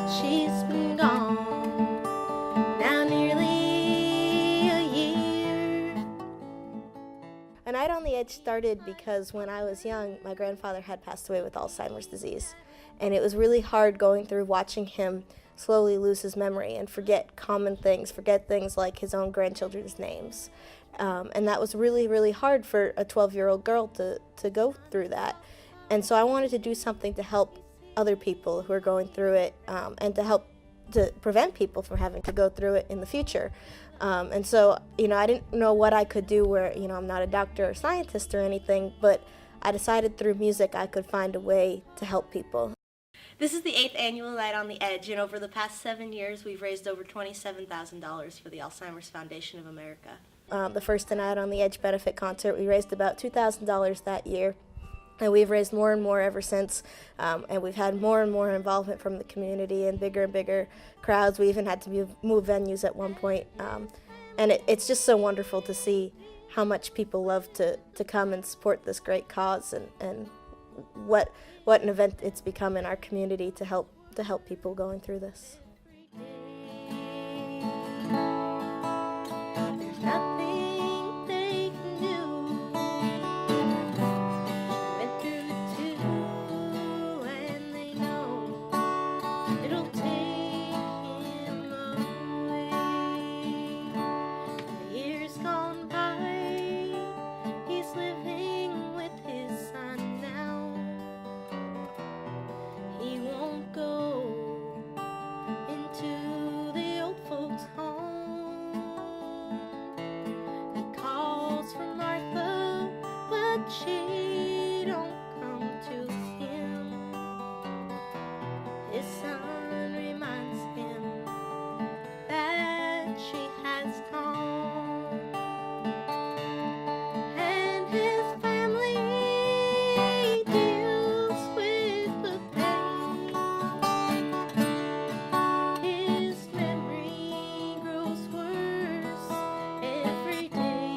She's been gone now nearly a year. A Night on the Edge started because when I was young, my grandfather had passed away with Alzheimer's disease. And it was really hard going through watching him slowly lose his memory and forget common things, forget things like his own grandchildren's names. And that was really, really hard for a 12-year-old girl to go through that. And so I wanted to do something to help other people who are going through it, and to help to prevent people from having to go through it in the future. And so, I didn't know what I could do where, I'm not a doctor or scientist or anything, but I decided through music I could find a way to help people. This is the 8th annual Night on the Edge, and over the past 7 years we've raised over $27,000 for the Alzheimer's Foundation of America. The first Night on the Edge benefit concert, we raised about $2,000 that year. And we've raised more and more ever since, and we've had more and more involvement from the community and bigger crowds. We even had to move venues at one point, and it's just so wonderful to see how much people love to come and support this great cause, and what an event it's become in our community to help people going through this. There's nothing they can do. She don't come to him. His son reminds him that she has gone, and his family deals with the pain. His memory grows worse every day.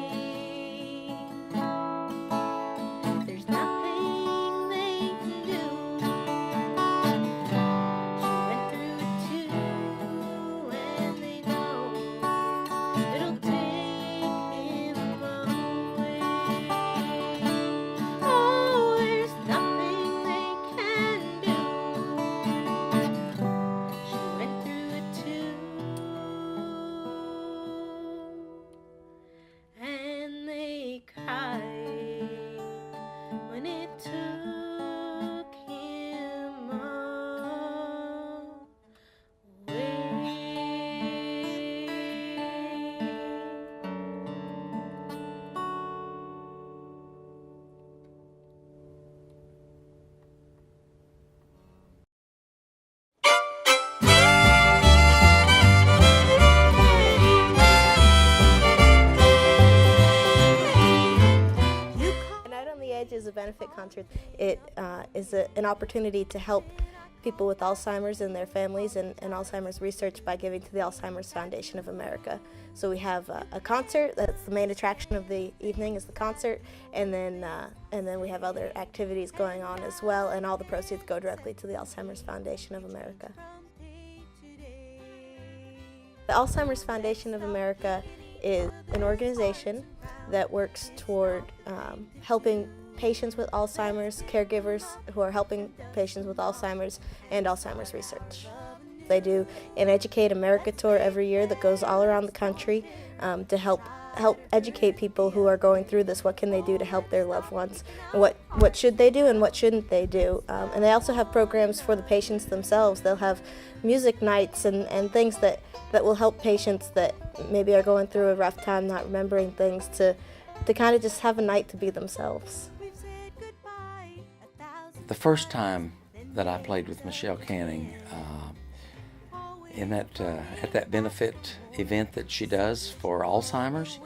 Is a benefit concert. It is an opportunity to help people with Alzheimer's and their families and Alzheimer's research by giving to the Alzheimer's Foundation of America. So we have a concert. That's the main attraction of the evening, is the concert, and then we have other activities going on as well, and all the proceeds go directly to the Alzheimer's Foundation of America. The Alzheimer's Foundation of America is an organization that works toward helping patients with Alzheimer's, caregivers who are helping patients with Alzheimer's, and Alzheimer's research. They do an Educate America tour every year that goes all around the country to help educate people who are going through this. What can they do to help their loved ones? And what should they do and what shouldn't they do? And they also have programs for the patients themselves. They'll have music nights and things that will help patients that maybe are going through a rough time, not remembering things, to kind of just have a night to be themselves. The first time that I played with Michelle Canning at that benefit event that she does for Alzheimer's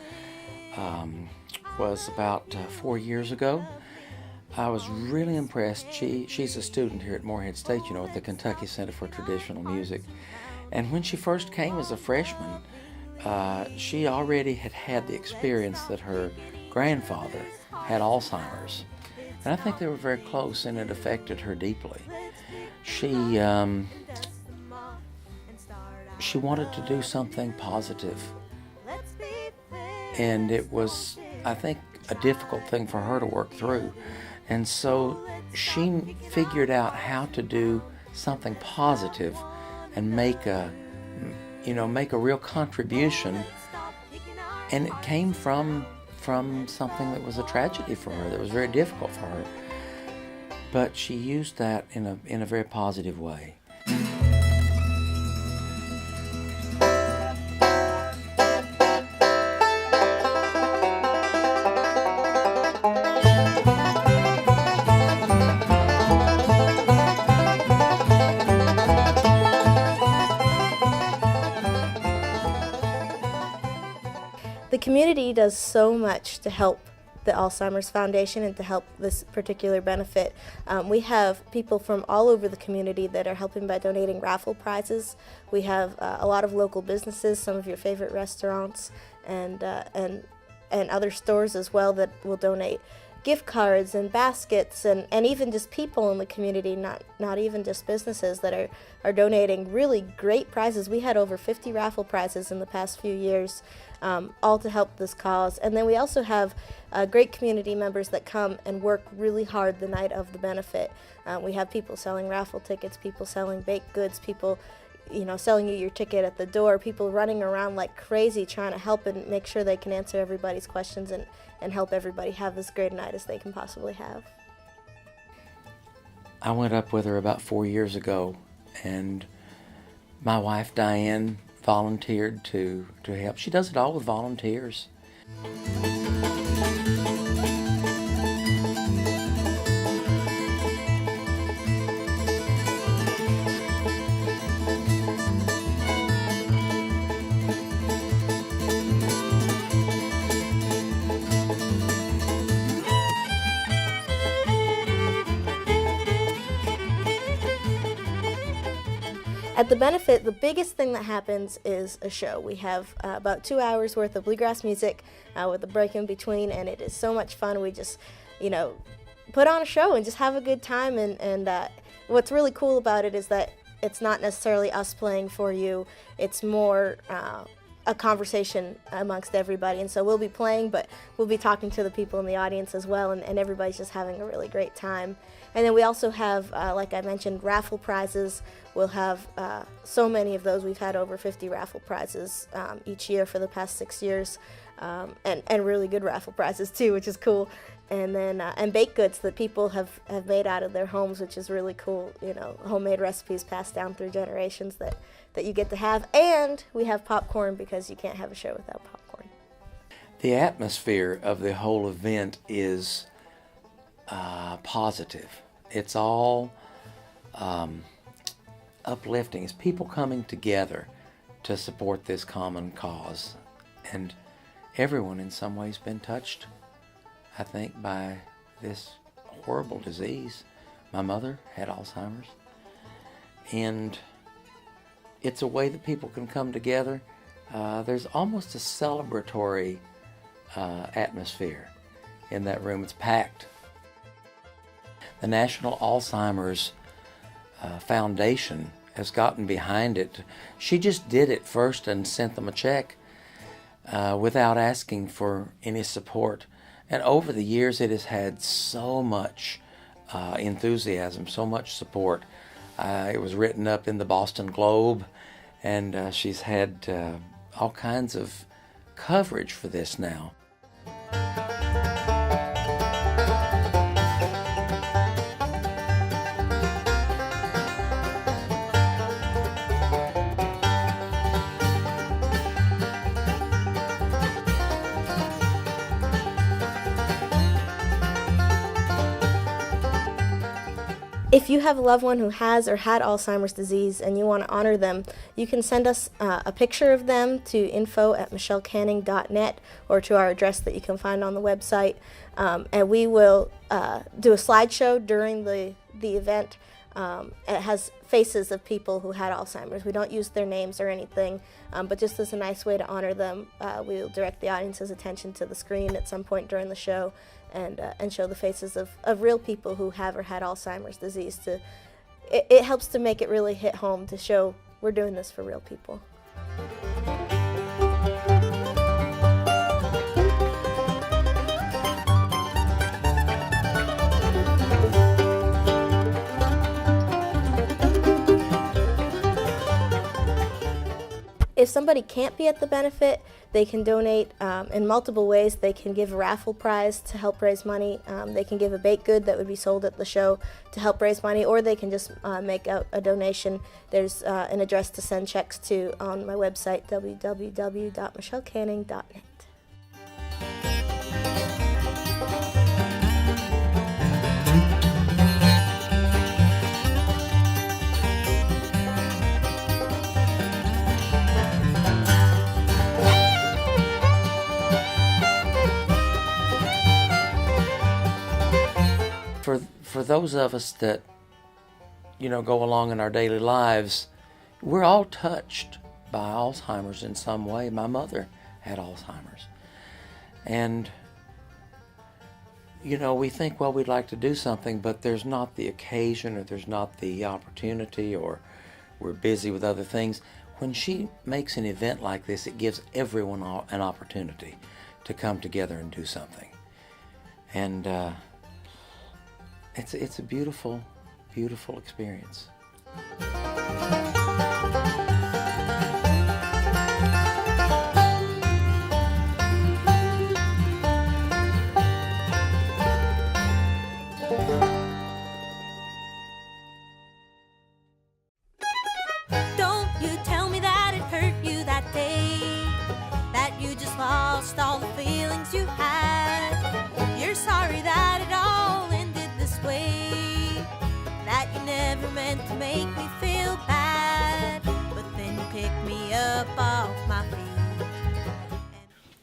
was about 4 years ago. I was really impressed. She's a student here at Morehead State, at the Kentucky Center for Traditional Music. And when she first came as a freshman, she already had the experience that her grandfather had Alzheimer's. And I think they were very close, and it affected her deeply. She she wanted to do something positive. And it was, I think, a difficult thing for her to work through. And so she figured out how to do something positive and make a real contribution. And it came from something that was a tragedy for her, that was very difficult for her. But she used that in a very positive way. The community does so much to help the Alzheimer's Foundation and to help this particular benefit. We have people from all over the community that are helping by donating raffle prizes. We have a lot of local businesses, some of your favorite restaurants, and other stores as well that will donate gift cards and baskets, and even just people in the community, not even just businesses, that are donating really great prizes. We had over 50 raffle prizes in the past few years, all to help this cause. And then we also have great community members that come and work really hard the night of the benefit. We have people selling raffle tickets, people selling baked goods, people selling you your ticket at the door, people running around like crazy trying to help and make sure they can answer everybody's questions and help everybody have as great a night as they can possibly have. I went up with her about 4 years ago, and my wife Diane volunteered to help. She does it all with volunteers. At the benefit, the biggest thing that happens is a show. We have about 2 hours worth of bluegrass music with a break in between, and it is so much fun. We just, put on a show and just have a good time. And what's really cool about it is that it's not necessarily us playing for you. It's more a conversation amongst everybody. And so we'll be playing, but we'll be talking to the people in the audience as well, and everybody's just having a really great time. And then we also have, like I mentioned, raffle prizes. We'll have so many of those. We've had over 50 raffle prizes each year for the past 6 years, and really good raffle prizes too, which is cool. And then and baked goods that people have made out of their homes, which is really cool. Homemade recipes passed down through generations that you get to have. And we have popcorn, because you can't have a show without popcorn. The atmosphere of the whole event is positive. It's all uplifting. It's people coming together to support this common cause. And everyone in some ways been touched, I think, by this horrible disease. My mother had Alzheimer's. And it's a way that people can come together. There's almost a celebratory atmosphere in that room. It's packed. The National Alzheimer's Foundation has gotten behind it. She just did it first and sent them a check without asking for any support. And over the years, it has had so much enthusiasm, so much support. It was written up in the Boston Globe, and she's had all kinds of coverage for this now. If you have a loved one who has or had Alzheimer's disease and you want to honor them, you can send us a picture of them to info@michellecanning.net or to our address that you can find on the website. And we will do a slideshow during the event. It has faces of people who had Alzheimer's. We don't use their names or anything, but just as a nice way to honor them, we will direct the audience's attention to the screen at some point during the show and show the faces of real people who have or had Alzheimer's disease. It helps to make it really hit home, to show we're doing this for real people. If somebody can't be at the benefit, they can donate in multiple ways. They can give a raffle prize to help raise money. They can give a baked good that would be sold at the show to help raise money, or they can just make out a donation. There's an address to send checks to on my website, www.michellecanning.net. For those of us that, go along in our daily lives, we're all touched by Alzheimer's in some way. My mother had Alzheimer's. And, we think, well, we'd like to do something, but there's not the occasion, or there's not the opportunity, or we're busy with other things. When she makes an event like this, it gives everyone an opportunity to come together and do something. And it's a beautiful, beautiful experience. Don't you tell me that it hurt you that day, that you just lost all the feelings you had. You're sorry that it all ended this way, that you never meant to make me feel bad, but then you picked me up off my feet.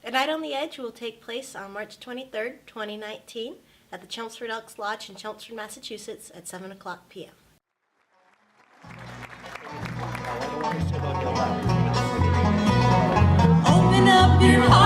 A Night on the Edge will take place on March 23rd, 2019 at the Chelmsford Elks Lodge in Chelmsford, Massachusetts at 7 o'clock p.m. Open up your heart.